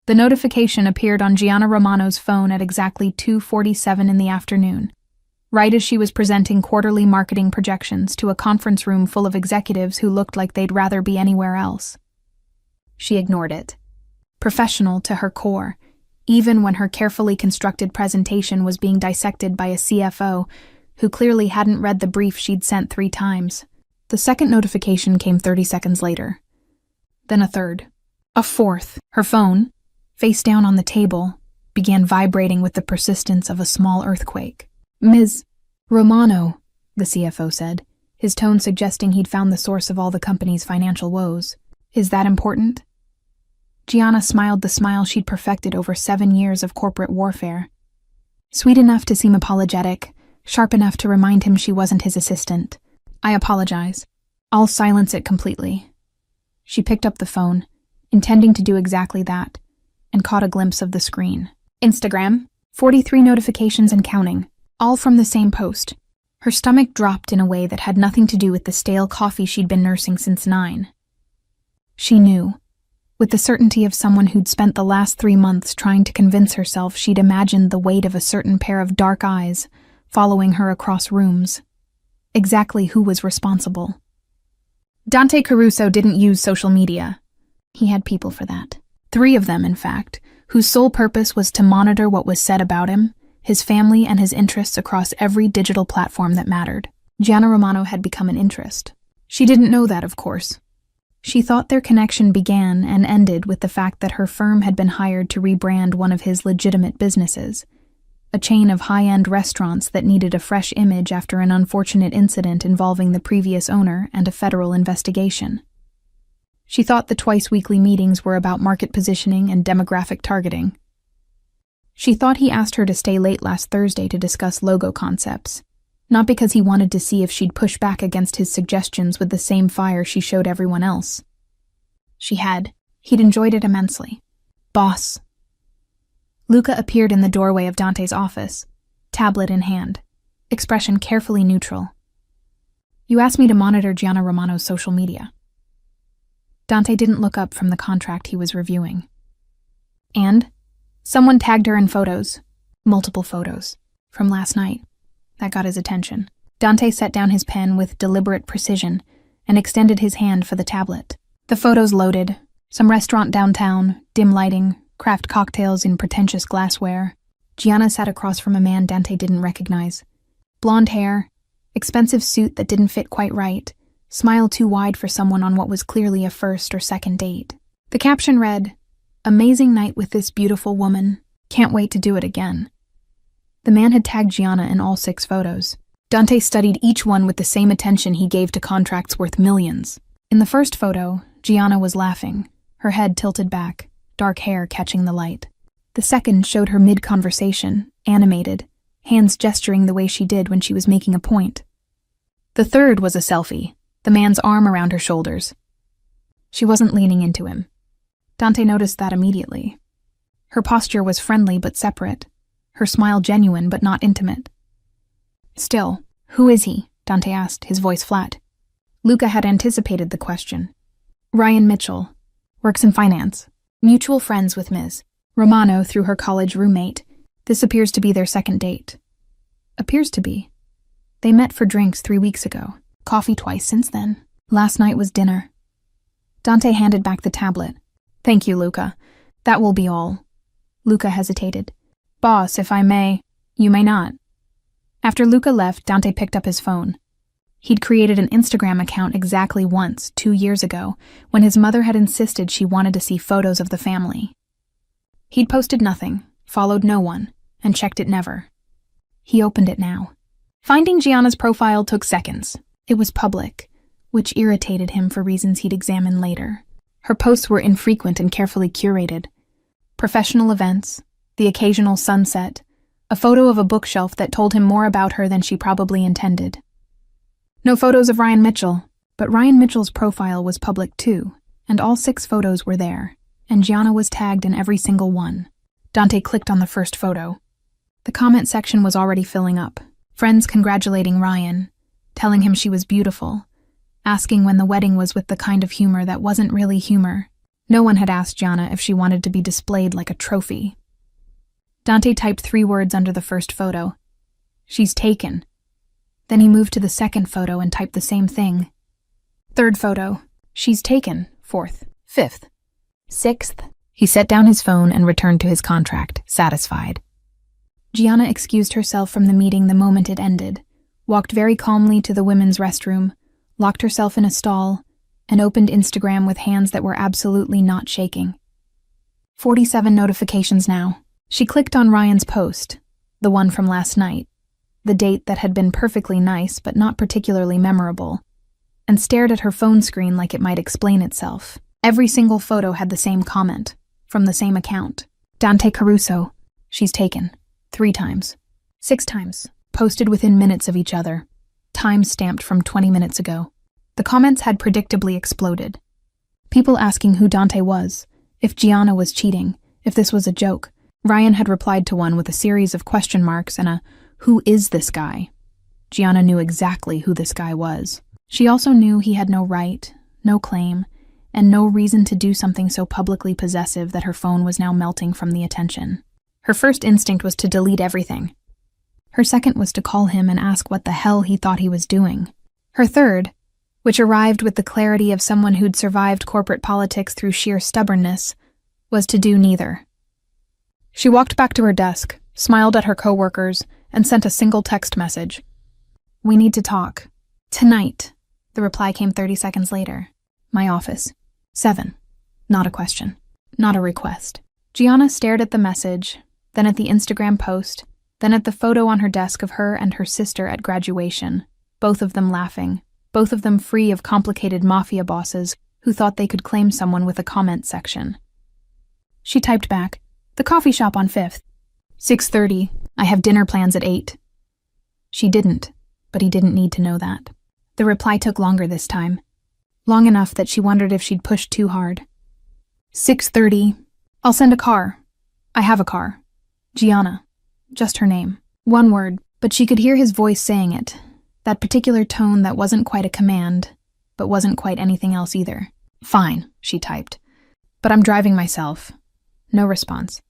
The notification appeared on Gianna Romano's phone at exactly 2:47 in the afternoon, right as she was presenting quarterly marketing projections to a conference room full of executives who looked like they'd rather be anywhere else. She ignored it. Professional to her core, even when her carefully constructed presentation was being dissected by a CFO who clearly hadn't read the brief she'd sent 3 times. The second notification came 30 seconds later. Then a third. A fourth. Her phone, face down on the table, began vibrating with the persistence of a small earthquake. "Ms. Romano," the CFO said, his tone suggesting he'd found the source of all the company's financial woes. "Is that important?" Gianna smiled the smile she'd perfected over 7 years of corporate warfare. Sweet enough to seem apologetic, sharp enough to remind him she wasn't his assistant. "I apologize. I'll silence it completely." She picked up the phone, intending to do exactly that, and caught a glimpse of the screen. Instagram, 43 notifications and counting, all from the same post. Her stomach dropped in a way that had nothing to do with the stale coffee she'd been nursing since 9. She knew, with the certainty of someone who'd spent the last 3 months trying to convince herself she'd imagined the weight of a certain pair of dark eyes following her across rooms, exactly who was responsible. Dante Caruso didn't use social media. He had people for that. 3 of them, in fact, whose sole purpose was to monitor what was said about him, his family, and his interests across every digital platform that mattered. Gianna Romano had become an interest. She didn't know that, of course. She thought their connection began and ended with the fact that her firm had been hired to rebrand one of his legitimate businesses, a chain of high-end restaurants that needed a fresh image after an unfortunate incident involving the previous owner and a federal investigation. She thought the twice-weekly meetings were about market positioning and demographic targeting. She thought he asked her to stay late last Thursday to discuss logo concepts, not because he wanted to see if she'd push back against his suggestions with the same fire she showed everyone else. She had. He'd enjoyed it immensely. "Boss." Luca appeared in the doorway of Dante's office, tablet in hand, expression carefully neutral. "You asked me to monitor Gianna Romano's social media." Dante didn't look up from the contract he was reviewing. "And? Someone tagged her in photos. Multiple photos. From last night." That got his attention. Dante set down his pen with deliberate precision and extended his hand for the tablet. The photos loaded. Some restaurant downtown, dim lighting, craft cocktails in pretentious glassware. Gianna sat across from a man Dante didn't recognize. Blonde hair, expensive suit that didn't fit quite right, smile too wide for someone on what was clearly a first or second date. The caption read, "Amazing night with this beautiful woman. Can't wait to do it again." The man had tagged Gianna in all 6 photos. Dante studied each one with the same attention he gave to contracts worth millions. In the first photo, Gianna was laughing, her head tilted back, dark hair catching the light. The second showed her mid-conversation, animated, hands gesturing the way she did when she was making a point. The third was a selfie, the man's arm around her shoulders. She wasn't leaning into him. Dante noticed that immediately. Her posture was friendly but separate, her smile genuine but not intimate. "Still, who is he?" Dante asked, his voice flat. Luca had anticipated the question. "Ryan Mitchell. Works in finance. Mutual friends with Ms. Romano through her college roommate. This appears to be their second date." Appears to be. They met for drinks 3 weeks ago. Coffee twice since then. Last night was dinner. Dante handed back the tablet. "Thank you, Luca. That will be all." Luca hesitated. "Boss, if I may." "You may not." After Luca left, Dante picked up his phone. He'd created an Instagram account exactly once, 2 years ago, when his mother had insisted she wanted to see photos of the family. He'd posted nothing, followed no one, and checked it never. He opened it now. Finding Gianna's profile took seconds. It was public, which irritated him for reasons he'd examine later. Her posts were infrequent and carefully curated. Professional events, the occasional sunset, a photo of a bookshelf that told him more about her than she probably intended. No photos of Ryan Mitchell, but Ryan Mitchell's profile was public too, and all 6 photos were there, and Gianna was tagged in every single one. Dante clicked on the first photo. The comment section was already filling up. Friends congratulating Ryan, telling him she was beautiful, asking when the wedding was with the kind of humor that wasn't really humor. No one had asked Gianna if she wanted to be displayed like a trophy. Dante typed 3 words under the first photo. She's taken. Then he moved to the second photo and typed the same thing. Third photo. She's taken. Fourth. Fifth. Sixth. He set down his phone and returned to his contract, satisfied. Gianna excused herself from the meeting the moment it ended, walked very calmly to the women's restroom, locked herself in a stall, and opened Instagram with hands that were absolutely not shaking. 47 notifications now. She clicked on Ryan's post, the one from last night, the date that had been perfectly nice but not particularly memorable, and stared at her phone screen like it might explain itself. Every single photo had the same comment, from the same account. Dante Caruso. She's taken. 3 times. 6 times. Posted within minutes of each other. Time stamped from 20 minutes ago. The comments had predictably exploded. People asking who Dante was, if Gianna was cheating, if this was a joke. Ryan had replied to one with a series of question marks and a, "Who is this guy?" Gianna knew exactly who this guy was. She also knew he had no right, no claim, and no reason to do something so publicly possessive that her phone was now melting from the attention. Her first instinct was to delete everything. Her second was to call him and ask what the hell he thought he was doing. Her third, which arrived with the clarity of someone who'd survived corporate politics through sheer stubbornness, was to do neither. She walked back to her desk, smiled at her coworkers, and sent a single text message. "We need to talk. Tonight." The reply came 30 seconds later. "My office. 7. Not a question. Not a request." Gianna stared at the message, then at the Instagram post, then at the photo on her desk of her and her sister at graduation, both of them laughing, both of them free of complicated mafia bosses who thought they could claim someone with a comment section. She typed back, "The coffee shop on 5th. 6:30. I have dinner plans at 8. She didn't, but he didn't need to know that. The reply took longer this time. Long enough that she wondered if she'd pushed too hard. 6:30. I'll send a car. I have a car. Gianna. Just her name. One word, but she could hear his voice saying it. That particular tone that wasn't quite a command, but wasn't quite anything else either. "Fine," she typed. "But I'm driving myself." No response.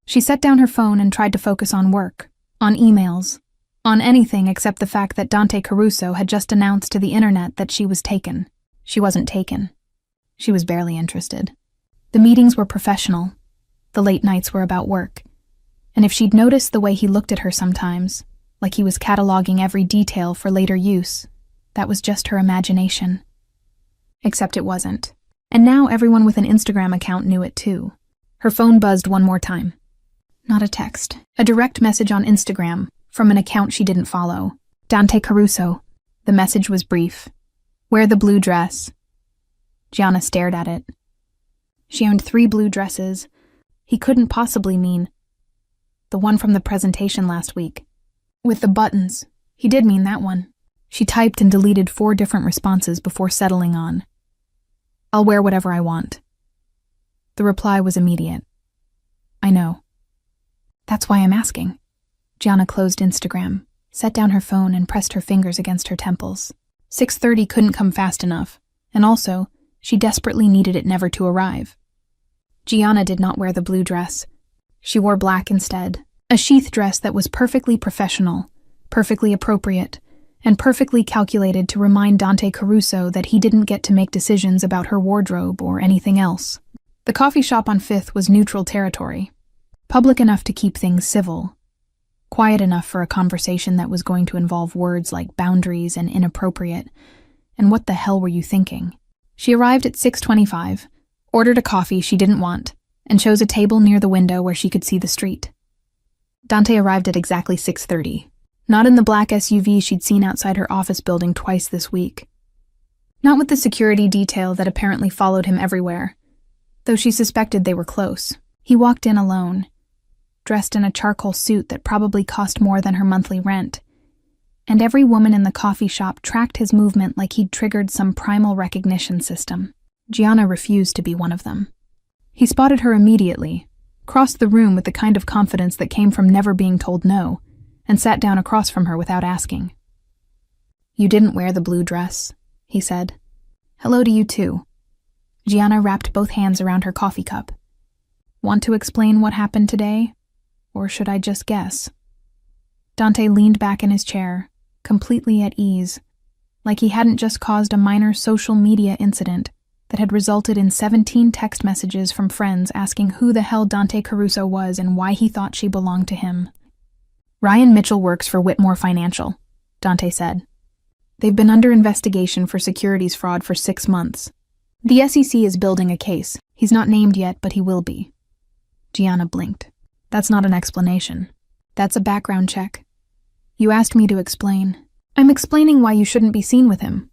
She set down her phone and tried to focus on work, on emails, on anything except the fact that Dante Caruso had just announced to the internet that she was taken. She wasn't taken. She was barely interested. The meetings were professional. The late nights were about work. And if she'd noticed the way he looked at her sometimes, like he was cataloging every detail for later use, that was just her imagination. Except it wasn't. And now everyone with an Instagram account knew it too. Her phone buzzed one more time. Not a text. A direct message on Instagram from an account she didn't follow. Dante Caruso. The message was brief. "Wear the blue dress." Gianna stared at it. She owned 3 blue dresses. He couldn't possibly mean the one from the presentation last week. With the buttons. He did mean that one. She typed and deleted 4 different responses before settling on, "I'll wear whatever I want." The reply was immediate. "I know." "That's why I'm asking." Gianna closed Instagram, set down her phone, and pressed her fingers against her temples. 6:30 couldn't come fast enough, and also, she desperately needed it never to arrive. Gianna did not wear the blue dress. She wore black instead, a sheath dress that was perfectly professional, perfectly appropriate, and perfectly calculated to remind Dante Caruso that he didn't get to make decisions about her wardrobe or anything else. The coffee shop on 5th was neutral territory, public enough to keep things civil, quiet enough for a conversation that was going to involve words like boundaries and inappropriate, and what the hell were you thinking? She arrived at 6:25, ordered a coffee she didn't want, and chose a table near the window where she could see the street. Dante arrived at exactly 6:30, not in the black SUV she'd seen outside her office building twice this week. Not with the security detail that apparently followed him everywhere, though she suspected they were close. He walked in alone, dressed in a charcoal suit that probably cost more than her monthly rent, and every woman in the coffee shop tracked his movement like he'd triggered some primal recognition system. Gianna refused to be one of them. He spotted her immediately, crossed the room with the kind of confidence that came from never being told no, and sat down across from her without asking. "You didn't wear the blue dress," he said. "Hello to you too." Gianna wrapped both hands around her coffee cup. Want to explain what happened today? Or should I just guess? Dante leaned back in his chair, completely at ease, like he hadn't just caused a minor social media incident that had resulted in 17 text messages from friends asking who the hell Dante Caruso was and why he thought she belonged to him. Ryan Mitchell works for Whitmore Financial, Dante said. They've been under investigation for securities fraud for 6 months. The SEC is building a case. He's not named yet, but he will be. Gianna blinked. That's not an explanation. That's a background check. You asked me to explain. I'm explaining why you shouldn't be seen with him.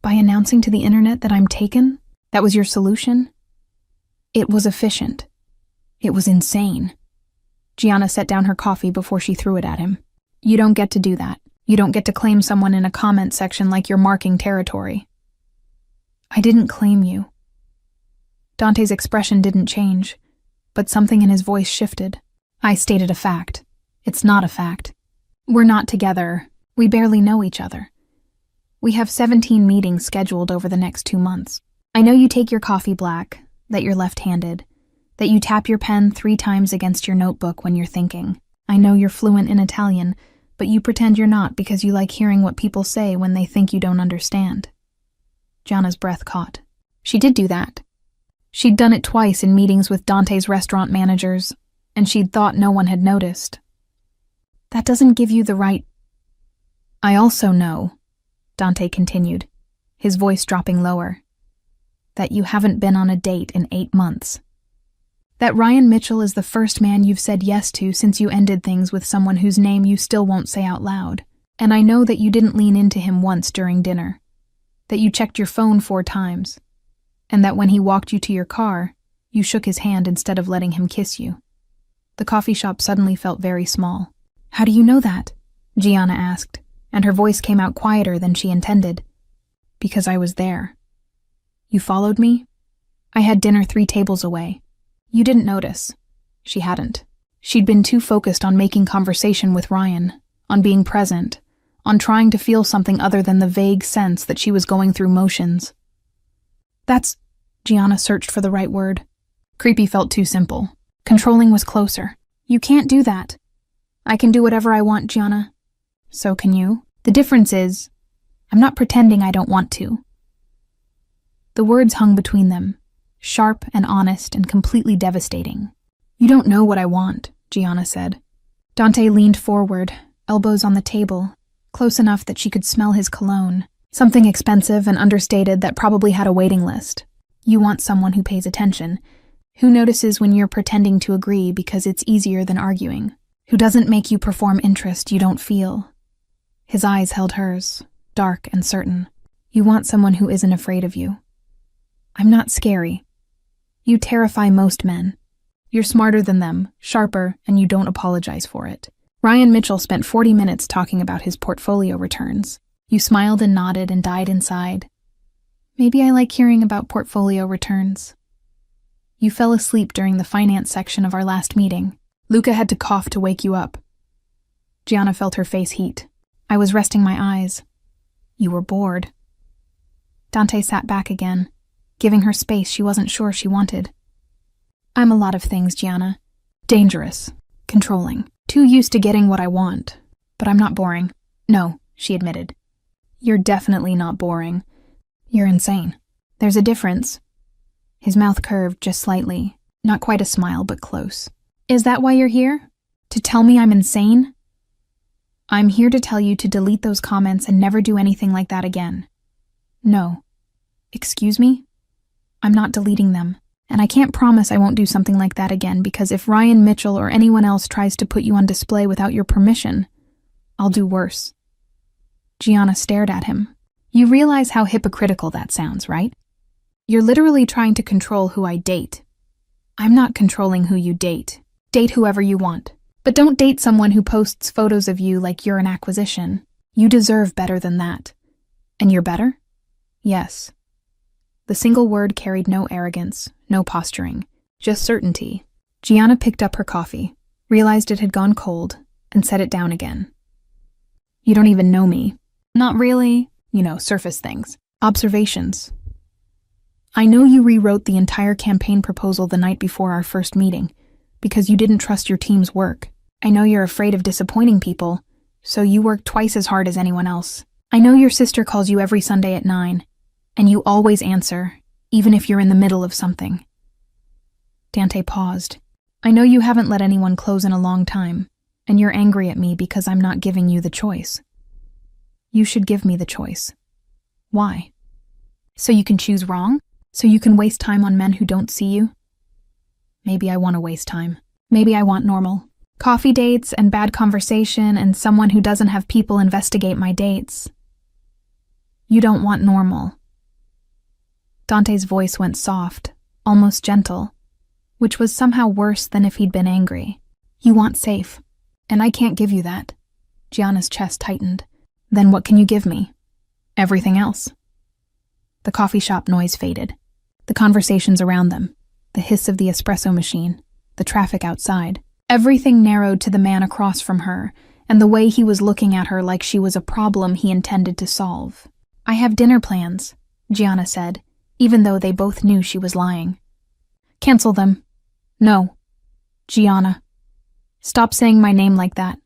By announcing to the internet that I'm taken? That was your solution? It was efficient. It was insane. Gianna set down her coffee before she threw it at him. You don't get to do that. You don't get to claim someone in a comment section like you're marking territory. I didn't claim you. Dante's expression didn't change, but something in his voice shifted. I stated a fact. It's not a fact. We're not together. We barely know each other. We have 17 meetings scheduled over the next 2 months. I know you take your coffee black, that you're left-handed, that you tap your pen 3 times against your notebook when you're thinking. I know you're fluent in Italian, but you pretend you're not because you like hearing what people say when they think you don't understand. Gianna's breath caught. She did do that. She'd done it twice in meetings with Dante's restaurant managers, and she'd thought no one had noticed. That doesn't give you the right. I also know, Dante continued, his voice dropping lower, that you haven't been on a date in 8 months. That Ryan Mitchell is the first man you've said yes to since you ended things with someone whose name you still won't say out loud. And I know that you didn't lean into him once during dinner, that you checked your phone 4 times, and that when he walked you to your car, you shook his hand instead of letting him kiss you. The coffee shop suddenly felt very small. How do you know that? Gianna asked, and her voice came out quieter than she intended. Because I was there. You followed me? I had dinner 3 tables away. You didn't notice. She hadn't. She'd been too focused on making conversation with Ryan, on being present, on trying to feel something other than the vague sense that she was going through motions. That's... Gianna searched for the right word. Creepy felt too simple. Controlling was closer. You can't do that. I can do whatever I want, Gianna. So can you. The difference is, I'm not pretending I don't want to. The words hung between them, sharp and honest and completely devastating. You don't know what I want, Gianna said. Dante leaned forward, elbows on the table, close enough that she could smell his cologne, something expensive and understated that probably had a waiting list. You want someone who pays attention, who notices when you're pretending to agree because it's easier than arguing, who doesn't make you perform interest you don't feel. His eyes held hers, dark and certain. You want someone who isn't afraid of you. I'm not scary. You terrify most men. You're smarter than them, sharper, and you don't apologize for it. Ryan Mitchell spent 40 minutes talking about his portfolio returns. You smiled and nodded and died inside. Maybe I like hearing about portfolio returns. You fell asleep during the finance section of our last meeting. Luca had to cough to wake you up. Gianna felt her face heat. I was resting my eyes. You were bored. Dante sat back again, giving her space she wasn't sure she wanted. I'm a lot of things, Gianna. Dangerous. Controlling. Too used to getting what I want. But I'm not boring. No, she admitted. You're definitely not boring. You're insane. There's a difference. His mouth curved just slightly. Not quite a smile, but close. Is that why you're here? To tell me I'm insane? I'm here to tell you to delete those comments and never do anything like that again. No. Excuse me? I'm not deleting them. And I can't promise I won't do something like that again because if Ryan Mitchell or anyone else tries to put you on display without your permission, I'll do worse. Gianna stared at him. You realize how hypocritical that sounds, right? You're literally trying to control who I date. I'm not controlling who you date. Date whoever you want. But don't date someone who posts photos of you like you're an acquisition. You deserve better than that. And you're better? Yes. The single word carried no arrogance, no posturing, just certainty. Gianna picked up her coffee, realized it had gone cold, and set it down again. You don't even know me. Not really. Surface things. Observations. I know you rewrote the entire campaign proposal the night before our first meeting, because you didn't trust your team's work. I know you're afraid of disappointing people, so you work twice as hard as anyone else. I know your sister calls you every Sunday at 9, and you always answer, even if you're in the middle of something. Dante paused. I know you haven't let anyone close in a long time, and you're angry at me because I'm not giving you the choice. You should give me the choice. Why? So you can choose wrong? So you can waste time on men who don't see you? Maybe I want to waste time. Maybe I want normal. Coffee dates and bad conversation and someone who doesn't have people investigate my dates. You don't want normal. Dante's voice went soft, almost gentle, which was somehow worse than if he'd been angry. You want safe, and I can't give you that. Gianna's chest tightened. Then what can you give me? Everything else. The coffee shop noise faded. The conversations around them, the hiss of the espresso machine, the traffic outside. Everything narrowed to the man across from her, and the way he was looking at her like she was a problem he intended to solve. I have dinner plans, Gianna said, even though they both knew she was lying. Cancel them. No. Gianna. Stop saying my name like that.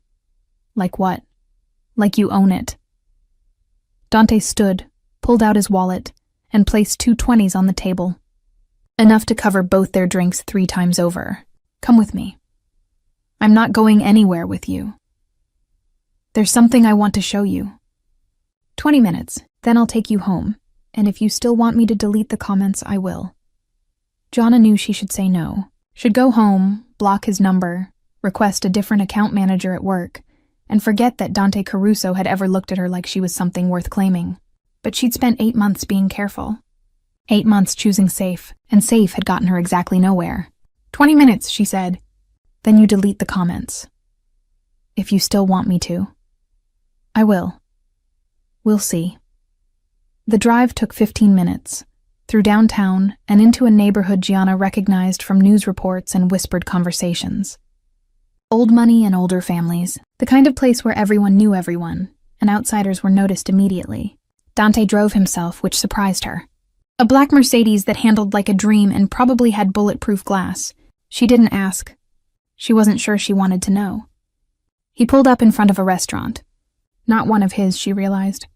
Like what? Like you own it. Dante stood, pulled out his wallet, and placed 2 20s on the table. Enough to cover both their drinks 3 times over. Come with me. I'm not going anywhere with you. There's something I want to show you. 20 minutes, then I'll take you home, and if you still want me to delete the comments, I will. Gianna knew she should say no. Should go home, block his number, request a different account manager at work, and forget that Dante Caruso had ever looked at her like she was something worth claiming. But she'd spent 8 months being careful. 8 months choosing safe, and safe had gotten her exactly nowhere. 20 minutes, she said. Then you delete the comments. If you still want me to. I will. We'll see. The drive took 15 minutes, through downtown and into a neighborhood Gianna recognized from news reports and whispered conversations. Old money and older families, the kind of place where everyone knew everyone, and outsiders were noticed immediately. Dante drove himself, which surprised her. A black Mercedes that handled like a dream and probably had bulletproof glass. She didn't ask. She wasn't sure she wanted to know. He pulled up in front of a restaurant. Not one of his, she realized.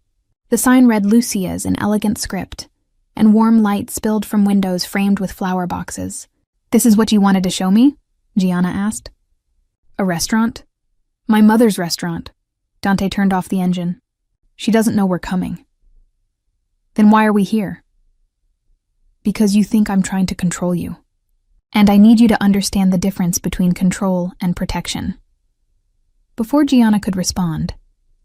The sign read Lucia's in elegant script, and warm light spilled from windows framed with flower boxes. This is what you wanted to show me? Gianna asked. A restaurant? My mother's restaurant. Dante turned off the engine. She doesn't know we're coming. Then why are we here? Because you think I'm trying to control you. And I need you to understand the difference between control and protection. Before Gianna could respond,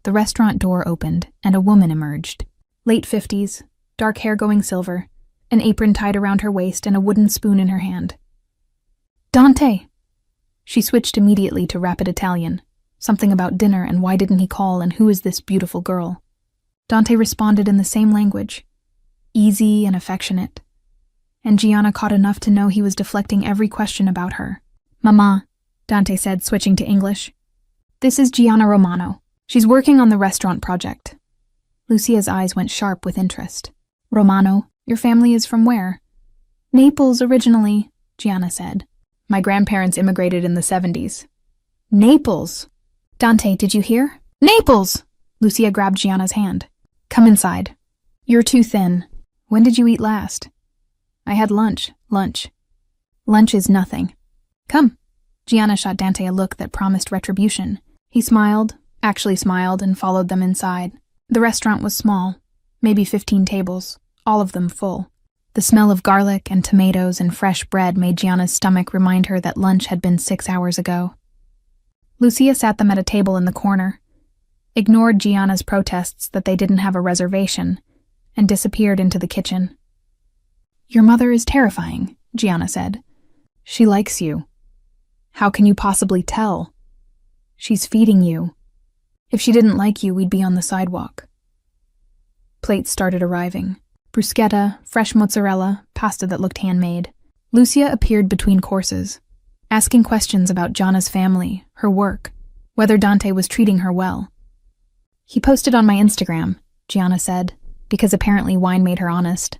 the restaurant door opened and a woman emerged. Late 50s, dark hair going silver, an apron tied around her waist and a wooden spoon in her hand. Dante! She switched immediately to rapid Italian, something about dinner and why didn't he call and who is this beautiful girl. Dante responded in the same language, easy and affectionate. And Gianna caught enough to know he was deflecting every question about her. Mama, Dante said, switching to English. This is Gianna Romano. She's working on the restaurant project. Lucia's eyes went sharp with interest. Romano, your family is from where? Naples originally, Gianna said. My grandparents immigrated in the 70s. Naples! Dante, did you hear? Naples! Lucia grabbed Gianna's hand. Come inside. You're too thin. When did you eat last? I had lunch. Lunch is nothing. Come. Gianna shot Dante a look that promised retribution. He actually smiled, and followed them inside. The restaurant was small, maybe 15 tables, all of them full. The smell of garlic and tomatoes and fresh bread made Gianna's stomach remind her that lunch had been 6 hours ago. Lucia sat them at a table in the corner, ignored Gianna's protests that they didn't have a reservation, and disappeared into the kitchen. Your mother is terrifying, Gianna said. She likes you. How can you possibly tell? She's feeding you. If she didn't like you, we'd be on the sidewalk. Plates started arriving. Bruschetta, fresh mozzarella, pasta that looked handmade. Lucia appeared between courses, asking questions about Gianna's family, her work, whether Dante was treating her well. He posted on my Instagram, Gianna said, because apparently wine made her honest.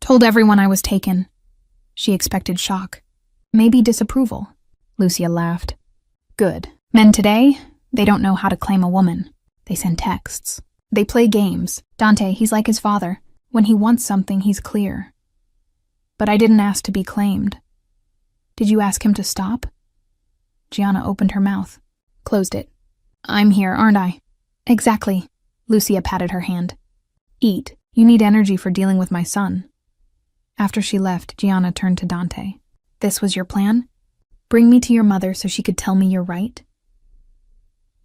Told everyone I was taken. She expected shock. Maybe disapproval. Lucia laughed. Good. Men today, they don't know how to claim a woman. They send texts. They play games. Dante, he's like his father. When he wants something, he's clear. But I didn't ask to be claimed. Did you ask him to stop? Gianna opened her mouth. Closed it. I'm here, aren't I? Exactly. Lucia patted her hand. Eat. You need energy for dealing with my son. After she left, Gianna turned to Dante. This was your plan? Bring me to your mother so she could tell me you're right?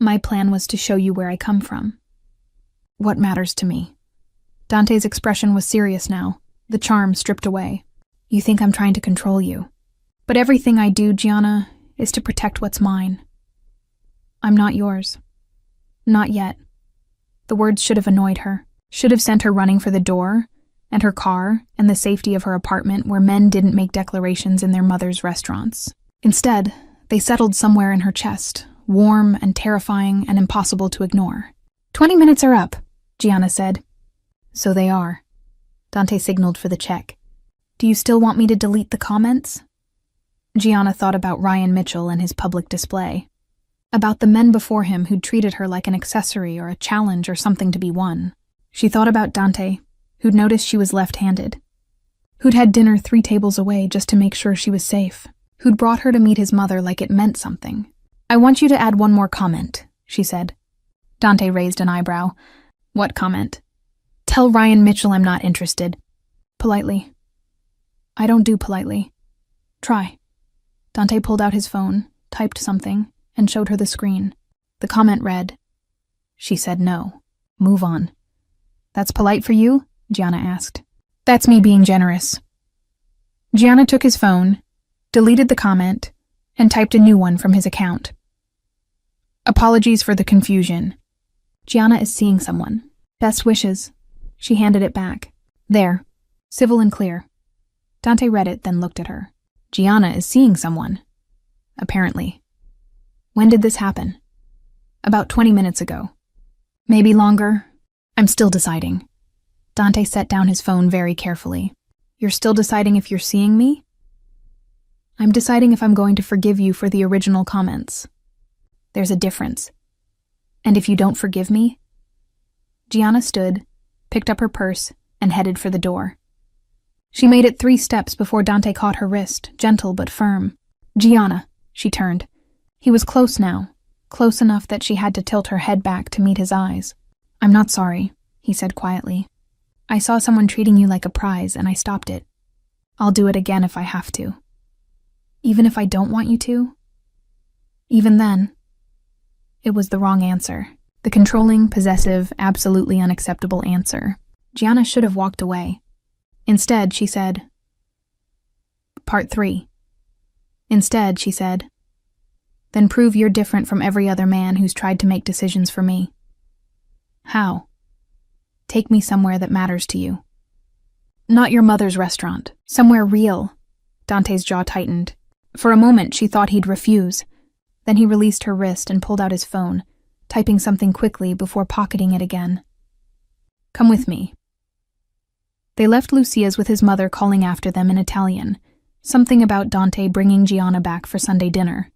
My plan was to show you where I come from. What matters to me? Dante's expression was serious now, the charm stripped away. You think I'm trying to control you. But everything I do, Gianna, is to protect what's mine. I'm not yours. Not yet. The words should have annoyed her, should have sent her running for the door, and her car, and the safety of her apartment where men didn't make declarations in their mother's restaurants. Instead, they settled somewhere in her chest, warm and terrifying and impossible to ignore. 20 minutes are up, Gianna said. So they are. Dante signaled for the check. Do you still want me to delete the comments? Gianna thought about Ryan Mitchell and his public display. About the men before him who'd treated her like an accessory or a challenge or something to be won. She thought about Dante, who'd noticed she was left-handed. Who'd had dinner 3 tables away just to make sure she was safe. Who'd brought her to meet his mother like it meant something. I want you to add one more comment, she said. Dante raised an eyebrow. What comment? Tell Ryan Mitchell I'm not interested. Politely. I don't do politely. Try. Dante pulled out his phone, typed something, and showed her the screen. The comment read, She said no. Move on. That's polite for you? Gianna asked. That's me being generous. Gianna took his phone, deleted the comment, and typed a new one from his account. Apologies for the confusion. Gianna is seeing someone. Best wishes. She handed it back. There. Civil and clear. Dante read it, then looked at her. Gianna is seeing someone. Apparently. When did this happen? About 20 minutes ago. Maybe longer. I'm still deciding. Dante set down his phone very carefully. You're still deciding if you're seeing me? I'm deciding if I'm going to forgive you for the original comments. There's a difference. And if you don't forgive me? Gianna stood, picked up her purse, and headed for the door. She made it 3 steps before Dante caught her wrist, gentle but firm. Gianna, she turned. He was close now, close enough that she had to tilt her head back to meet his eyes. I'm not sorry, he said quietly. I saw someone treating you like a prize and I stopped it. I'll do it again if I have to. Even if I don't want you to? Even then, it was the wrong answer. The controlling, possessive, absolutely unacceptable answer. Gianna should have walked away. Instead, she said, Part 3. Instead, she said, Then prove you're different from every other man who's tried to make decisions for me. How? Take me somewhere that matters to you. Not your mother's restaurant. Somewhere real. Dante's jaw tightened. For a moment, she thought he'd refuse. Then he released her wrist and pulled out his phone, typing something quickly before pocketing it again. Come with me. They left Lucia's with his mother calling after them in Italian, something about Dante bringing Gianna back for Sunday dinner.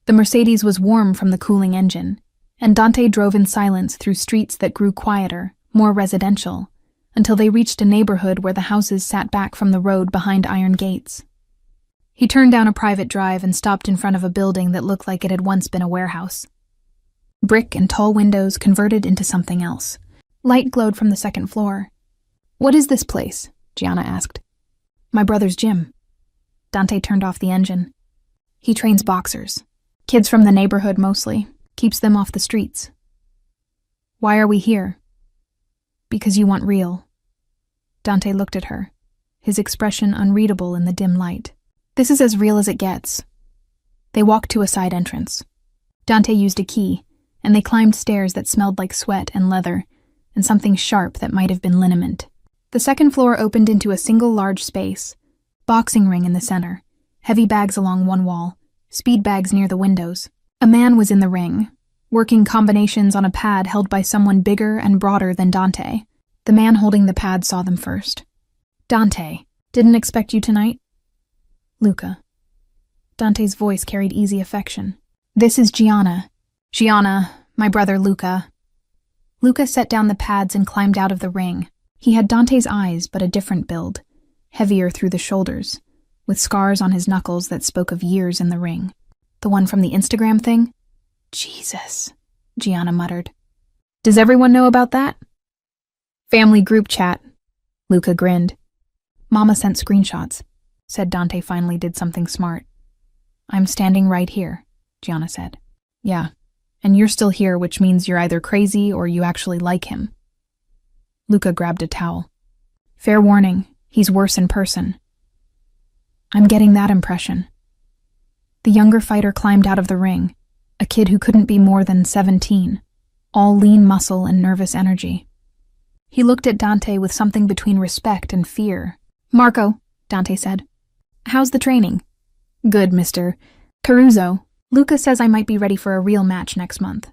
The Mercedes was warm from the cooling engine, and Dante drove in silence through streets that grew quieter, more residential, until they reached a neighborhood where the houses sat back from the road behind iron gates. He turned down a private drive and stopped in front of a building that looked like it had once been a warehouse. Brick and tall windows converted into something else. Light glowed from the second floor. What is this place? Gianna asked. My brother's gym. Dante turned off the engine. He trains boxers. Kids from the neighborhood mostly. Keeps them off the streets. Why are we here? Because you want real. Dante looked at her, his expression unreadable in the dim light. This is as real as it gets. They walked to a side entrance. Dante used a key, and they climbed stairs that smelled like sweat and leather, and something sharp that might have been liniment. The second floor opened into a single large space. Boxing ring in the center, heavy bags along one wall, speed bags near the windows. A man was in the ring, working combinations on a pad held by someone bigger and broader than Dante. The man holding the pad saw them first. Dante, didn't expect you tonight? Luca. Dante's voice carried easy affection. This is Gianna. Gianna, my brother Luca. Luca set down the pads and climbed out of the ring. He had Dante's eyes, but a different build, heavier through the shoulders, with scars on his knuckles that spoke of years in the ring. The one from the Instagram thing? Jesus, Gianna muttered. Does everyone know about that? Family group chat. Luca grinned. Mama sent screenshots. Said Dante finally did something smart. I'm standing right here, Gianna said. Yeah, and you're still here, which means you're either crazy or you actually like him. Luca grabbed a towel. Fair warning, he's worse in person. I'm getting that impression. The younger fighter climbed out of the ring, a kid who couldn't be more than 17, all lean muscle and nervous energy. He looked at Dante with something between respect and fear. Marco, Dante said. How's the training? Good, Mr. Caruso. Luca says I might be ready for a real match next month.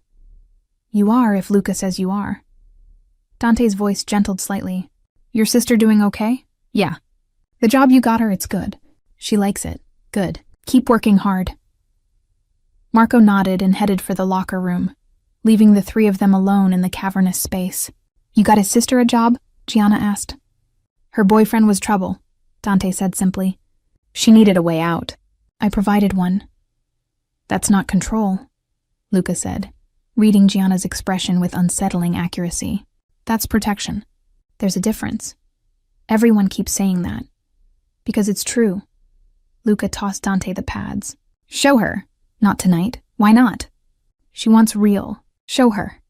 You are if Luca says you are. Dante's voice gentled slightly. Your sister doing okay? Yeah. The job you got her, it's good. She likes it. Good. Keep working hard. Marco nodded and headed for the locker room, leaving the three of them alone in the cavernous space. You got his sister a job? Gianna asked. Her boyfriend was trouble, Dante said simply. She needed a way out. I provided one. That's not control, Luca said, reading Gianna's expression with unsettling accuracy. That's protection. There's a difference. Everyone keeps saying that. Because it's true. Luca tossed Dante the pads. Show her. Not tonight. Why not? She wants real. Show her.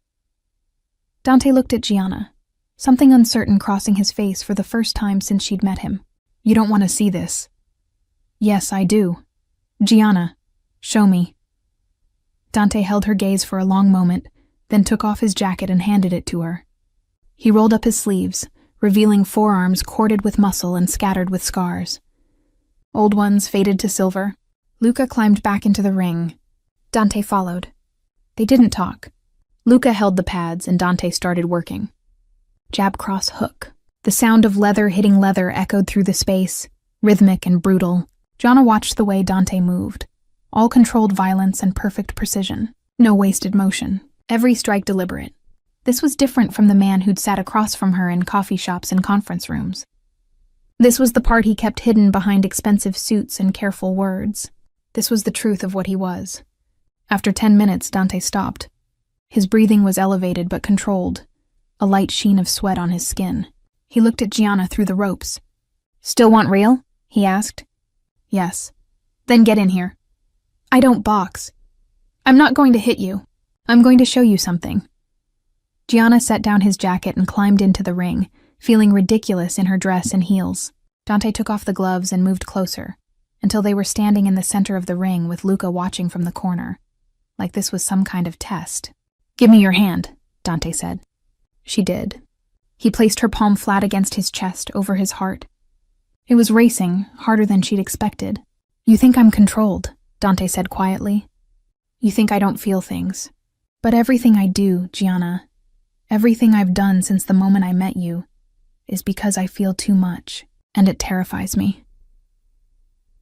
Dante looked at Gianna, something uncertain crossing his face for the first time since she'd met him. You don't want to see this. Yes, I do. Gianna, show me. Dante held her gaze for a long moment, then took off his jacket and handed it to her. He rolled up his sleeves, revealing forearms corded with muscle and scattered with scars. Old ones faded to silver. Luca climbed back into the ring. Dante followed. They didn't talk. Luca held the pads and Dante started working. Jab, cross, hook. The sound of leather hitting leather echoed through the space, rhythmic and brutal. Gianna watched the way Dante moved. All controlled violence and perfect precision. No wasted motion. Every strike deliberate. This was different from the man who'd sat across from her in coffee shops and conference rooms. This was the part he kept hidden behind expensive suits and careful words. This was the truth of what he was. After 10 minutes, Dante stopped. His breathing was elevated but controlled, a light sheen of sweat on his skin. He looked at Gianna through the ropes. Still want real? He asked. Yes. Then get in here. I don't box. I'm not going to hit you. I'm going to show you something. Gianna set down his jacket and climbed into the ring, feeling ridiculous in her dress and heels. Dante took off the gloves and moved closer, until they were standing in the center of the ring with Luca watching from the corner, like this was some kind of test. Give me your hand, Dante said. She did. He placed her palm flat against his chest, over his heart. It was racing, harder than she'd expected. You think I'm controlled, Dante said quietly. You think I don't feel things. But everything I do, Gianna, everything I've done since the moment I met you, is because I feel too much, and it terrifies me.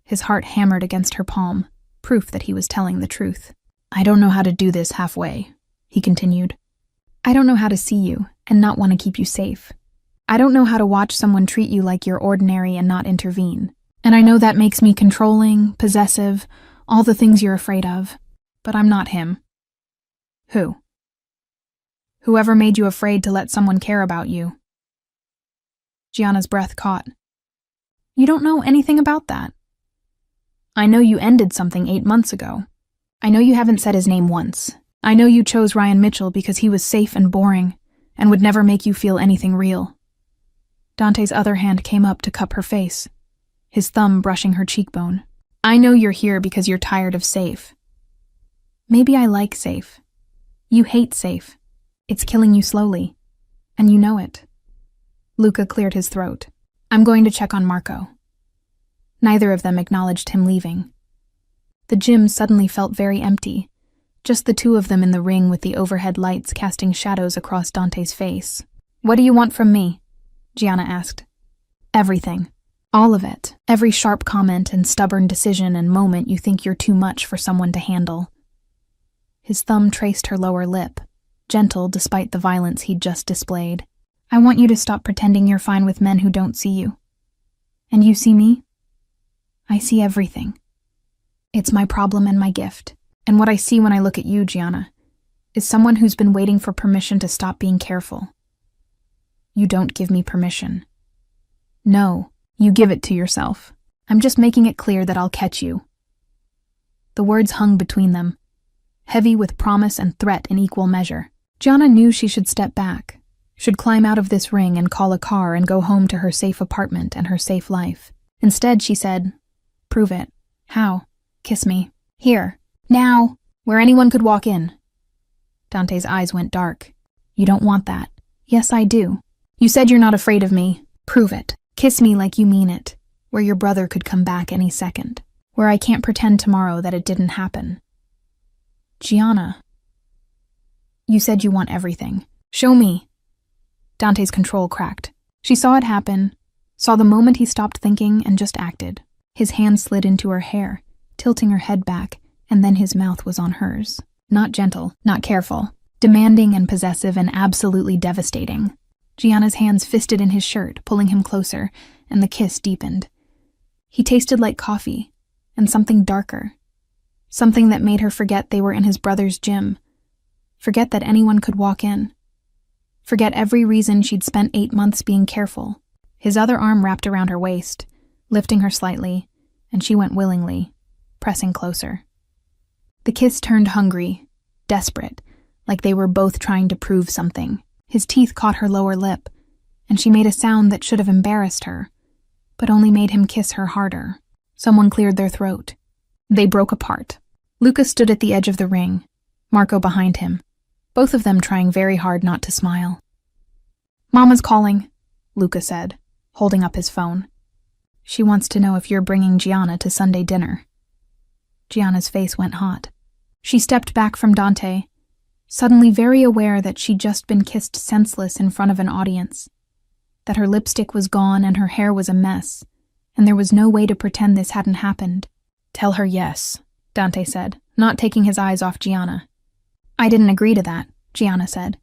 His heart hammered against her palm, proof that he was telling the truth. I don't know how to do this halfway, he continued. I don't know how to see you and not want to keep you safe. I don't know how to watch someone treat you like you're ordinary and not intervene. And I know that makes me controlling, possessive, all the things you're afraid of. But I'm not him. Who? Whoever made you afraid to let someone care about you. Gianna's breath caught. You don't know anything about that. I know you ended something 8 months ago. I know you haven't said his name once. I know you chose Ryan Mitchell because he was safe and boring, and would never make you feel anything real. Dante's other hand came up to cup her face, his thumb brushing her cheekbone. I know you're here because you're tired of safe. Maybe I like safe. You hate safe. It's killing you slowly, and you know it. Luca cleared his throat. I'm going to check on Marco. Neither of them acknowledged him leaving. The gym suddenly felt very empty, just the two of them in the ring with the overhead lights casting shadows across Dante's face. What do you want from me? Gianna asked. Everything. All of it. Every sharp comment and stubborn decision and moment you think you're too much for someone to handle. His thumb traced her lower lip, gentle despite the violence he'd just displayed. I want you to stop pretending you're fine with men who don't see you. And you see me? I see everything. It's my problem and my gift. And what I see when I look at you, Gianna, is someone who's been waiting for permission to stop being careful. You don't give me permission. No, you give it to yourself. I'm just making it clear that I'll catch you. The words hung between them, heavy with promise and threat in equal measure. Gianna knew she should step back, should climb out of this ring and call a car and go home to her safe apartment and her safe life. Instead, she said, "Prove it. How? Kiss me. Here. Now. Where anyone could walk in." Dante's eyes went dark. "You don't want that." "Yes, I do. You said you're not afraid of me. Prove it. Kiss me like you mean it. Where your brother could come back any second. Where I can't pretend tomorrow that it didn't happen." "Gianna." "You said you want everything. Show me." Dante's control cracked. She saw it happen, saw the moment he stopped thinking and just acted. His hand slid into her hair, tilting her head back, and then his mouth was on hers. Not gentle, not careful, demanding and possessive and absolutely devastating. Gianna's hands fisted in his shirt, pulling him closer, and the kiss deepened. He tasted like coffee, and something darker. Something that made her forget they were in his brother's gym. Forget that anyone could walk in. Forget every reason she'd spent 8 months being careful. His other arm wrapped around her waist, lifting her slightly, and she went willingly, pressing closer. The kiss turned hungry, desperate, like they were both trying to prove something. His teeth caught her lower lip, and she made a sound that should have embarrassed her, but only made him kiss her harder. Someone cleared their throat. They broke apart. Luca stood at the edge of the ring, Marco behind him, both of them trying very hard not to smile. "Mama's calling," Luca said, holding up his phone. "She wants to know if you're bringing Gianna to Sunday dinner." Gianna's face went hot. She stepped back from Dante, suddenly very aware that she'd just been kissed senseless in front of an audience, that her lipstick was gone and her hair was a mess, and there was no way to pretend this hadn't happened. "Tell her yes," Dante said, not taking his eyes off Gianna. "I didn't agree to that," Gianna said.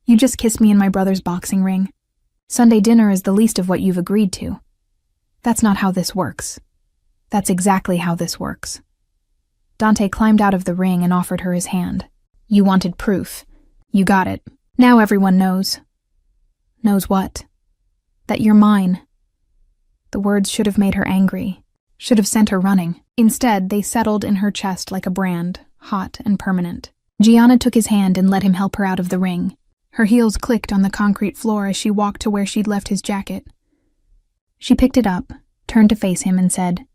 "You just kissed me in my brother's boxing ring. Sunday dinner is the least of what you've agreed to. That's not how this works. That's exactly how this works." Dante climbed out of the ring and offered her his hand. "You wanted proof. You got it. Now everyone knows." "Knows what?" "That you're mine." The words should have made her angry, should have sent her running. Instead, they settled in her chest like a brand, hot and permanent. Gianna took his hand and let him help her out of the ring. Her heels clicked on the concrete floor as she walked to where she'd left his jacket. She picked it up, turned to face him, and said,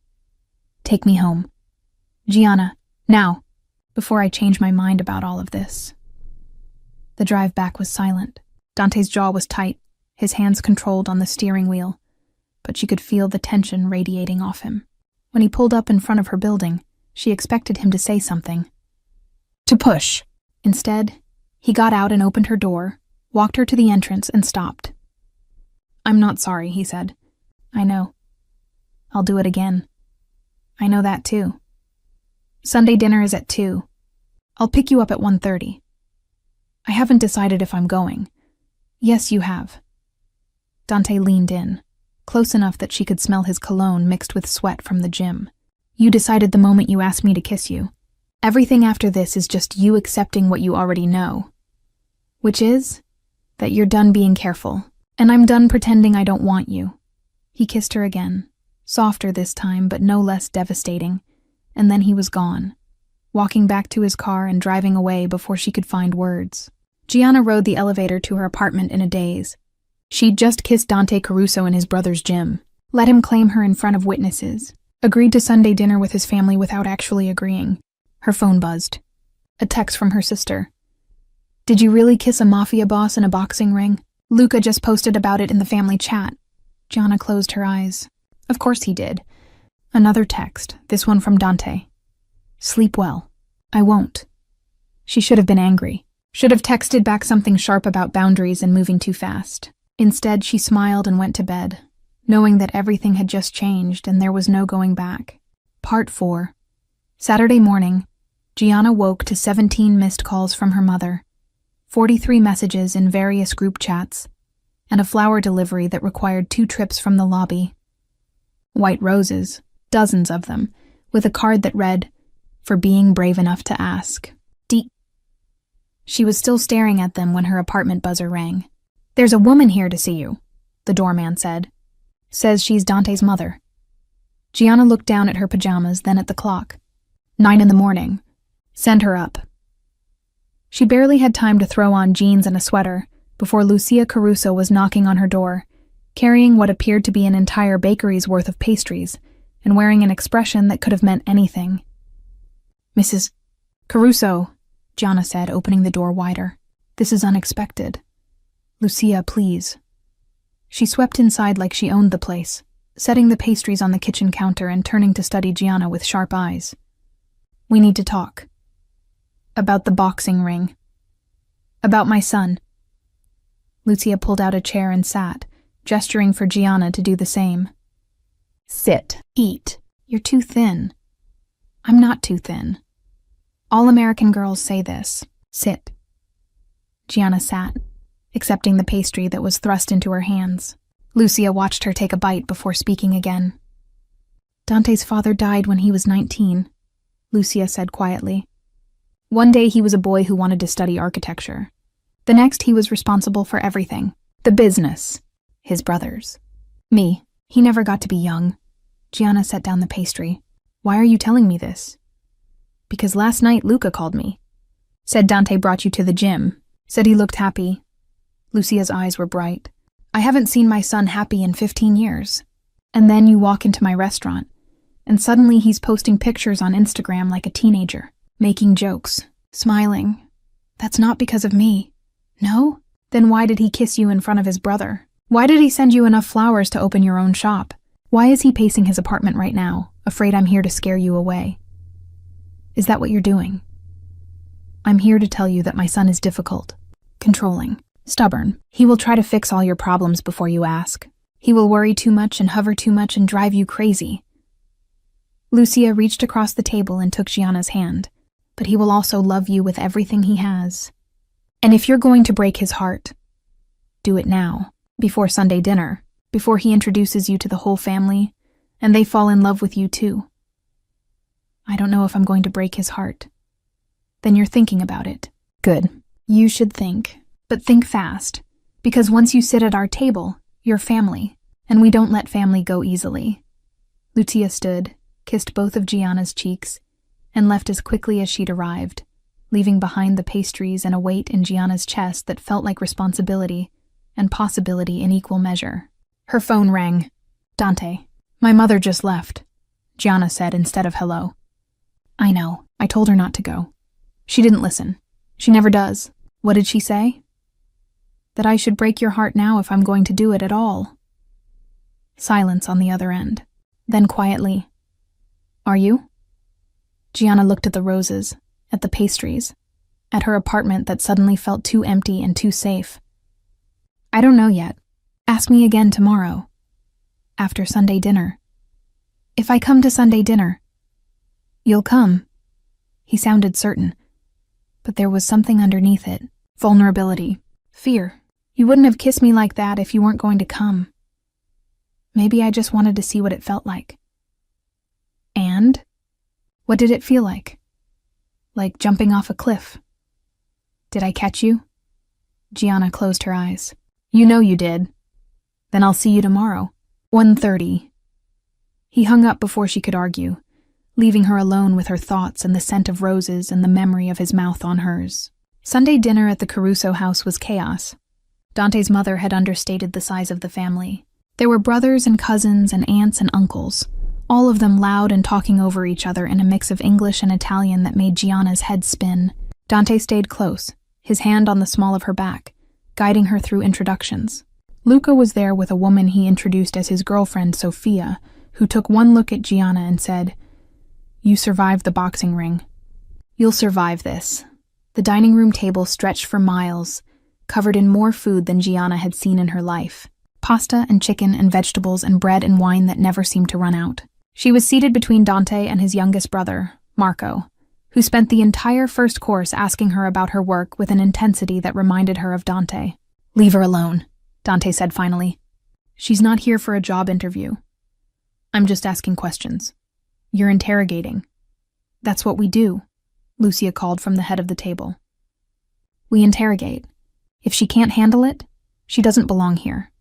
"Take me home. Gianna, now, before I change my mind about all of this." The drive back was silent. Dante's jaw was tight, his hands controlled on the steering wheel, but she could feel the tension radiating off him. When he pulled up in front of her building, she expected him to say something. To push. Instead, he got out and opened her door, walked her to the entrance, and stopped. "I'm not sorry," he said. "I know. I'll do it again. I know that too. Sunday dinner is at 2. I'll pick you up at 1:30. I haven't decided if I'm going." "Yes, you have." Dante leaned in, close enough that she could smell his cologne mixed with sweat from the gym. "You decided the moment you asked me to kiss you. Everything after this is just you accepting what you already know. Which is that you're done being careful, and I'm done pretending I don't want you." He kissed her again, softer this time but no less devastating, and then he was gone, walking back to his car and driving away before she could find words. Gianna rode the elevator to her apartment in a daze. She'd just kissed Dante Caruso in his brother's gym, let him claim her in front of witnesses, agreed to Sunday dinner with his family without actually agreeing. Her phone buzzed. A text from her sister. "Did you really kiss a mafia boss in a boxing ring? Luca just posted about it in the family chat." Gianna closed her eyes. Of course he did. Another text, this one from Dante. "Sleep well. I won't." She should have been angry. Should have texted back something sharp about boundaries and moving too fast. Instead, she smiled and went to bed, knowing that everything had just changed and there was no going back. Part 4. Saturday morning, Gianna woke to 17 missed calls from her mother, 43 messages in various group chats, and a flower delivery that required 2 trips from the lobby. White roses, dozens of them, with a card that read, "For being brave enough to ask." She was still staring at them when her apartment buzzer rang. "There's a woman here to see you," the doorman said. "Says she's Dante's mother." Gianna looked down at her pajamas, then at the clock. 9 in the morning. Send her up. She barely had time to throw on jeans and a sweater before Lucia Caruso was knocking on her door, carrying what appeared to be an entire bakery's worth of pastries, and wearing an expression that could have meant anything. "Mrs. Caruso," Gianna said, opening the door wider. "This is unexpected. Lucia, please." She swept inside like she owned the place, setting the pastries on the kitchen counter and turning to study Gianna with sharp eyes. "We need to talk. About the boxing ring. About my son." Lucia pulled out a chair and sat, gesturing for Gianna to do the same. "Sit. Eat. You're too thin." "I'm not too thin. All American girls say this. Sit." Gianna sat, accepting the pastry that was thrust into her hands. Lucia watched her take a bite before speaking again. "Dante's father died when he was 19, Lucia said quietly. One day he was a boy who wanted to study architecture. The next he was responsible for everything. The business. His brothers. Me. He never got to be young." Gianna set down the pastry. "Why are you telling me this?" "Because last night Luca called me. Said Dante brought you to the gym. Said he looked happy." Lucia's eyes were bright. "I haven't seen my son happy in 15 years. And then you walk into my restaurant, and suddenly he's posting pictures on Instagram like a teenager, making jokes, smiling. That's not because of me." "No? Then why did he kiss you in front of his brother? Why did he send you enough flowers to open your own shop? Why is he pacing his apartment right now, afraid I'm here to scare you away? Is that what you're doing?" "I'm here to tell you that my son is difficult, controlling, stubborn. He will try to fix all your problems before you ask. He will worry too much and hover too much and drive you crazy." Lucia reached across the table and took Gianna's hand. "But he will also love you with everything he has. And if you're going to break his heart, do it now, before Sunday dinner, before he introduces you to the whole family, and they fall in love with you too." "I don't know if I'm going to break his heart." "Then you're thinking about it." "Good. You should think. But think fast, because once you sit at our table, you're family, and we don't let family go easily." Lucia stood, kissed both of Gianna's cheeks, and left as quickly as she'd arrived, leaving behind the pastries and a weight in Gianna's chest that felt like responsibility and possibility in equal measure. Her phone rang. "Dante, my mother just left," Gianna said instead of hello. "I know. I told her not to go. She didn't listen. She never does." "What did she say?" "That I should break your heart now if I'm going to do it at all." Silence on the other end. Then quietly, "Are you?" Gianna looked at the roses, at the pastries, at her apartment that suddenly felt too empty and too safe. "I don't know yet. Ask me again tomorrow. After Sunday dinner." "If I come to Sunday dinner." "You'll come." He sounded certain, but there was something underneath it. Vulnerability. Fear. "You wouldn't have kissed me like that if you weren't going to come." "Maybe I just wanted to see what it felt like." "And? What did it feel like?" "Like jumping off a cliff." "Did I catch you?" Gianna closed her eyes. "You know you did." "Then I'll see you tomorrow. 1:30. He hung up before she could argue, leaving her alone with her thoughts and the scent of roses and the memory of his mouth on hers. Sunday dinner at the Caruso house was chaos. Dante's mother had understated the size of the family. There were brothers and cousins and aunts and uncles, all of them loud and talking over each other in a mix of English and Italian that made Gianna's head spin. Dante stayed close, his hand on the small of her back, guiding her through introductions. Luca was there with a woman he introduced as his girlfriend, Sophia, who took one look at Gianna and said, "You survived the boxing ring. You'll survive this." The dining room table stretched for miles, covered in more food than Gianna had seen in her life. pasta and chicken and vegetables and bread and wine that never seemed to run out. She was seated between Dante and his youngest brother, Marco, who spent the entire first course asking her about her work with an intensity that reminded her of Dante. "Leave her alone," Dante said finally. "She's not here for a job interview. I'm just asking questions. You're interrogating." "That's what we do," Lucia called from the head of the table. "We interrogate. If she can't handle it, she doesn't belong here."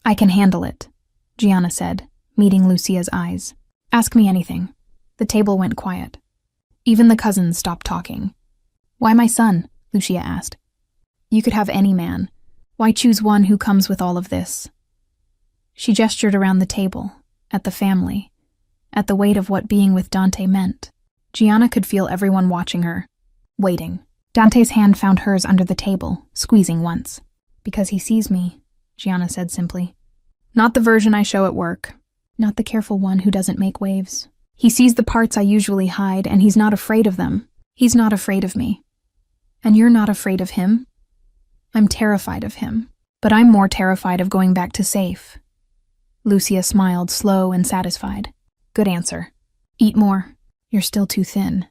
"I can handle it," Gianna said, meeting Lucia's eyes. "Ask me anything." The table went quiet. Even the cousins stopped talking. "Why my son?" Lucia asked. "You could have any man. Why choose one who comes with all of this?" She gestured around the table, at the family, at the weight of what being with Dante meant. Gianna could feel everyone watching her, waiting. Dante's hand found hers under the table, squeezing once. "Because he sees me," Gianna said simply. "Not the version I show at work. Not the careful one who doesn't make waves. He sees the parts I usually hide, and he's not afraid of them. He's not afraid of me. And you're not afraid of him?" "I'm terrified of him, but I'm more terrified of going back to safe." Lucia smiled, slow and satisfied. "Good answer. Eat more. You're still too thin."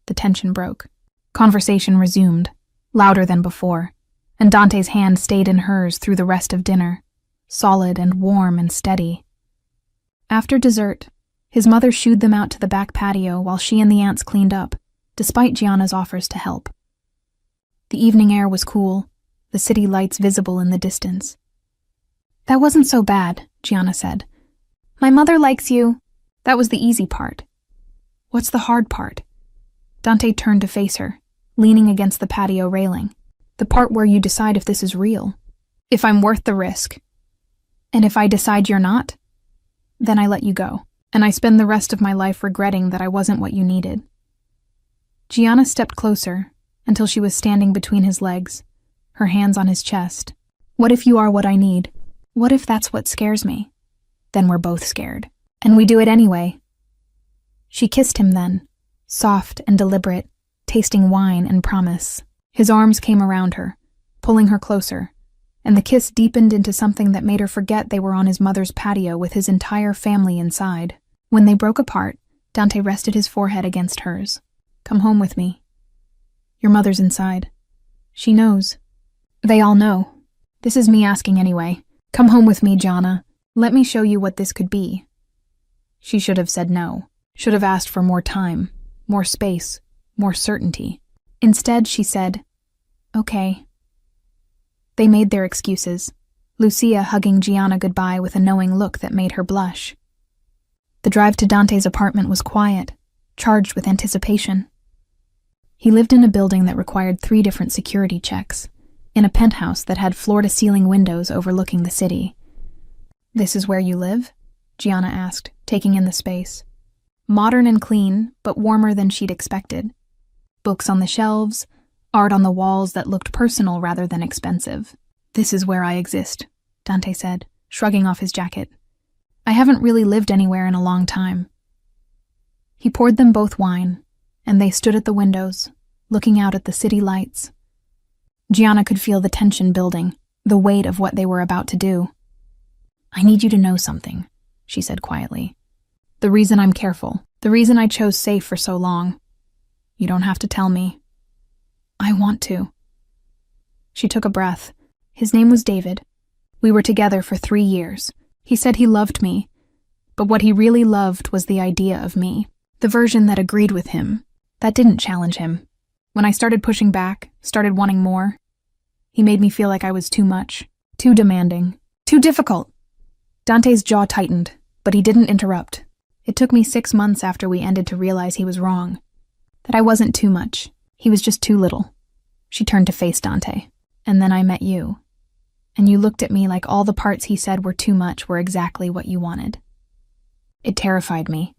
The tension broke. Conversation resumed, louder than before, and Dante's hand stayed in hers through the rest of dinner, solid and warm and steady. After dessert, his mother shooed them out to the back patio while she and the aunts cleaned up, despite Gianna's offers to help. The evening air was cool, the city lights visible in the distance. "That wasn't so bad," Gianna said. "My mother likes you." "That was the easy part." "What's the hard part?" Dante turned to face her, leaning against the patio railing. "The part where you decide if this is real, if I'm worth the risk. And if I decide you're not, then I let you go, and I spend the rest of my life regretting that I wasn't what you needed." Gianna stepped closer until she was standing between his legs, her hands on his chest. "What if you are what I need? What if that's what scares me? Then we're both scared. And we do it anyway." She kissed him then, soft and deliberate, tasting wine and promise. His arms came around her, pulling her closer, and the kiss deepened into something that made her forget they were on his mother's patio with his entire family inside. When they broke apart, Dante rested his forehead against hers. "Come home with me. Your mother's inside. She knows. They all know. This is me asking anyway. Come home with me, Gianna. Let me show you what this could be." She should have said no, should have asked for more time, more space, more certainty. Instead, she said, "Okay." They made their excuses, Lucia hugging Gianna goodbye with a knowing look that made her blush. The drive to Dante's apartment was quiet, charged with anticipation. He lived in a building that required 3 different security checks, in a penthouse that had floor-to-ceiling windows overlooking the city. "This is where you live?" Gianna asked, taking in the space. Modern and clean, but warmer than she'd expected. Books on the shelves, art on the walls that looked personal rather than expensive. "This is where I exist," Dante said, shrugging off his jacket. "I haven't really lived anywhere in a long time." He poured them both wine, and they stood at the windows, looking out at the city lights. Gianna could feel the tension building, the weight of what they were about to do. "I need you to know something," she said quietly. "The reason I'm careful, the reason I chose safe for so long. You don't have to tell me. I want to." She took a breath. "His name was David. We were together for 3 years. He said he loved me, but what he really loved was the idea of me, the version that agreed with him, that didn't challenge him. When I started pushing back, started wanting more, he made me feel like I was too much, too demanding, too difficult." Dante's jaw tightened, but he didn't interrupt. "It took me 6 months after we ended to realize he was wrong, that I wasn't too much. He was just too little." She turned to face Dante. "And then I met you. And you looked at me like all the parts he said were too much were exactly what you wanted. It terrified me.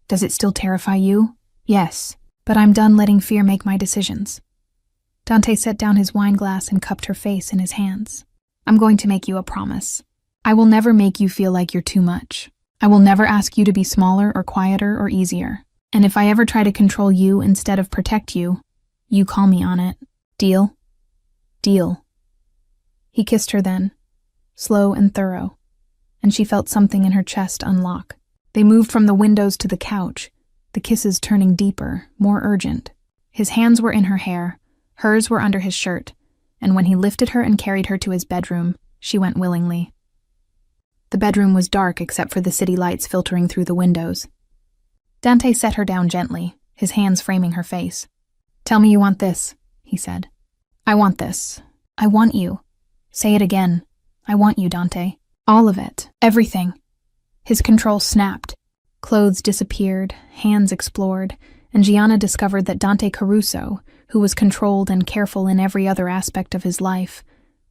Does it still terrify you? Yes, but I'm done letting fear make my decisions." Dante set down his wine glass and cupped her face in his hands. "I'm going to make you a promise. I will never make you feel like you're too much. I will never ask you to be smaller or quieter or easier. And if I ever try to control you instead of protect you, you call me on it. Deal?" "Deal." He kissed her then, slow and thorough, and she felt something in her chest unlock. They moved from the windows to the couch, the kisses turning deeper, more urgent. His hands were in her hair, hers were under his shirt, and when he lifted her and carried her to his bedroom, she went willingly. The bedroom was dark except for the city lights filtering through the windows. Dante set her down gently, his hands framing her face. "Tell me you want this," he said. "I want this. I want you. Say it again. I want you, Dante. All of it. Everything." His control snapped. Clothes disappeared, hands explored, and Gianna discovered that Dante Caruso, who was controlled and careful in every other aspect of his life,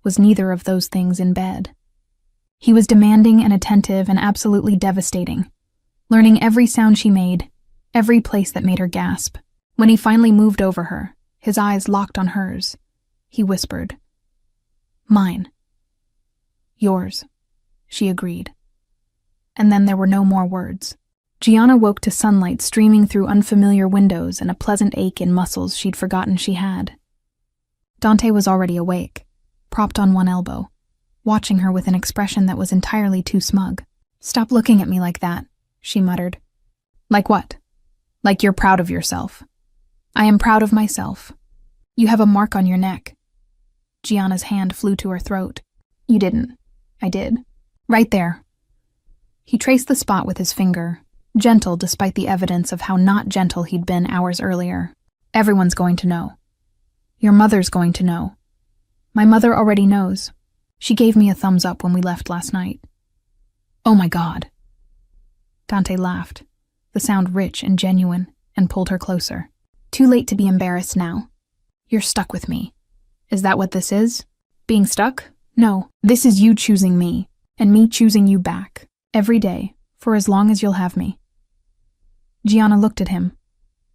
was neither of those things in bed. He was demanding and attentive and absolutely devastating, learning every sound she made, every place that made her gasp. When he finally moved over her, his eyes locked on hers, he whispered, "Mine." "Yours," she agreed. And then there were no more words. Gianna woke to sunlight streaming through unfamiliar windows and a pleasant ache in muscles she'd forgotten she had. Dante was already awake, propped on one elbow, watching her with an expression that was entirely too smug. "Stop looking at me like that," she muttered. "Like what?" "Like you're proud of yourself." "I am proud of myself. You have a mark on your neck." Gianna's hand flew to her throat. "You didn't." "I did. Right there." He traced the spot with his finger, gentle despite the evidence of how not gentle he'd been hours earlier. "Everyone's going to know. Your mother's going to know. My mother already knows. She gave me a thumbs up when we left last night." "Oh my God." Dante laughed, the sound rich and genuine, and pulled her closer. "Too late to be embarrassed now. You're stuck with me." "Is that what this is? Being stuck?" "No, this is you choosing me, and me choosing you back, every day, for as long as you'll have me." Gianna looked at him,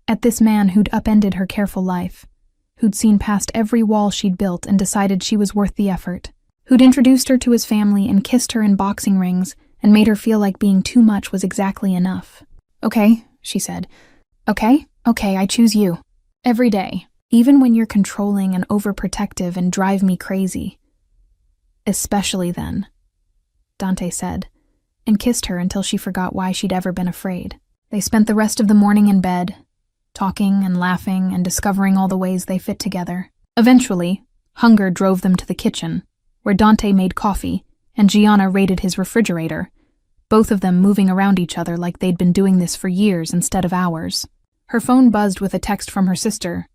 at this man who'd upended her careful life, who'd seen past every wall she'd built and decided she was worth the effort, who'd introduced her to his family and kissed her in boxing rings and made her feel like being too much was exactly enough. "Okay," she said. Okay, I choose you. Every day, even when you're controlling and overprotective and drive me crazy." "Especially then," Dante said, and kissed her until she forgot why she'd ever been afraid. They spent the rest of the morning in bed, talking and laughing and discovering all the ways they fit together. Eventually, hunger drove them to the kitchen, where Dante made coffee and Gianna raided his refrigerator, both of them moving around each other like they'd been doing this for years instead of hours. Her phone buzzed with a text from her sister.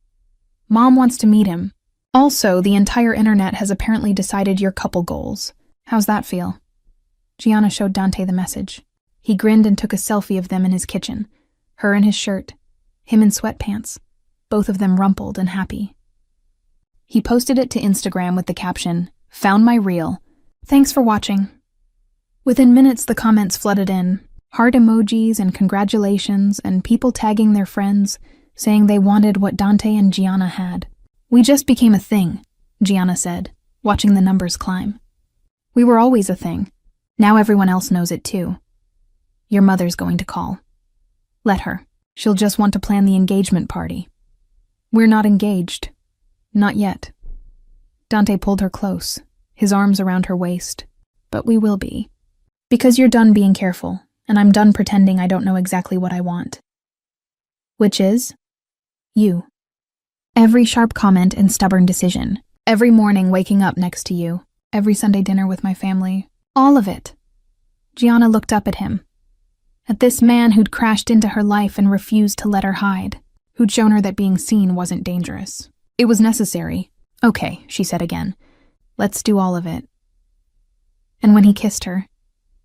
"Mom wants to meet him. Also, the entire internet has apparently decided your couple goals. How's that feel?" Gianna showed Dante the message. He grinned and took a selfie of them in his kitchen, her in his shirt, him in sweatpants, both of them rumpled and happy. He posted it to Instagram with the caption, "Found my reel. Thanks for watching." Within minutes, the comments flooded in, heart emojis and congratulations and people tagging their friends, saying they wanted what Dante and Gianna had. "We just became a thing," Gianna said, watching the numbers climb. "We were always a thing. Now everyone else knows it too. Your mother's going to call. Let her. She'll just want to plan the engagement party." "We're not engaged. Not yet." Dante pulled her close, his arms around her waist. "But we will be. Because you're done being careful, and I'm done pretending I don't know exactly what I want." "Which is?" "You. Every sharp comment and stubborn decision. Every morning waking up next to you. Every Sunday dinner with my family. All of it." Gianna looked up at him. At this man who'd crashed into her life and refused to let her hide, who'd shown her that being seen wasn't dangerous. It was necessary. "Okay," she said again. "Let's do all of it." And when he kissed her,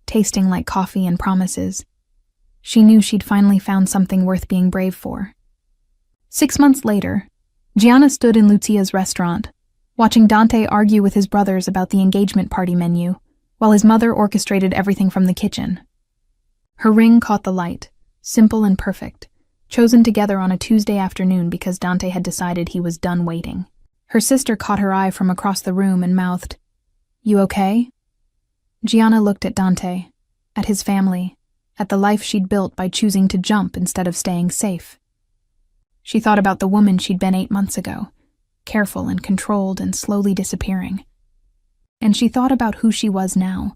tasting like coffee and promises, she knew she'd finally found something worth being brave for. 6 months later, Gianna stood in Lucia's restaurant, watching Dante argue with his brothers about the engagement party menu, while his mother orchestrated everything from the kitchen. Her ring caught the light, simple and perfect, chosen together on a Tuesday afternoon because Dante had decided he was done waiting. Her sister caught her eye from across the room and mouthed, "You okay?" Gianna looked at Dante, at his family, at the life she'd built by choosing to jump instead of staying safe. She thought about the woman she'd been 8 months ago, careful and controlled and slowly disappearing. and she thought about who she was now.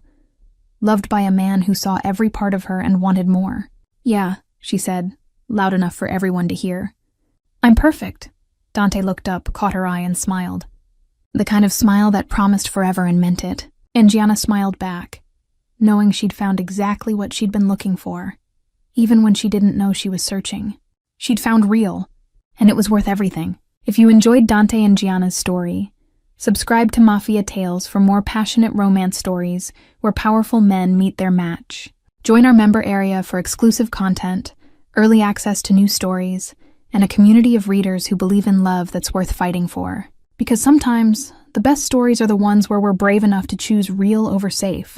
Loved by a man who saw every part of her and wanted more. "Yeah," she said, loud enough for everyone to hear. "I'm perfect." Dante looked up, caught her eye, and smiled. The kind of smile that promised forever and meant it. And Gianna smiled back, knowing she'd found exactly what she'd been looking for, even when she didn't know she was searching. She'd found real, and it was worth everything. If you enjoyed Dante and Gianna's story, subscribe to Mafia Tales for more passionate romance stories where powerful men meet their match. Join our member area for exclusive content, early access to new stories, and a community of readers who believe in love that's worth fighting for. Because sometimes, the best stories are the ones where we're brave enough to choose real over safe.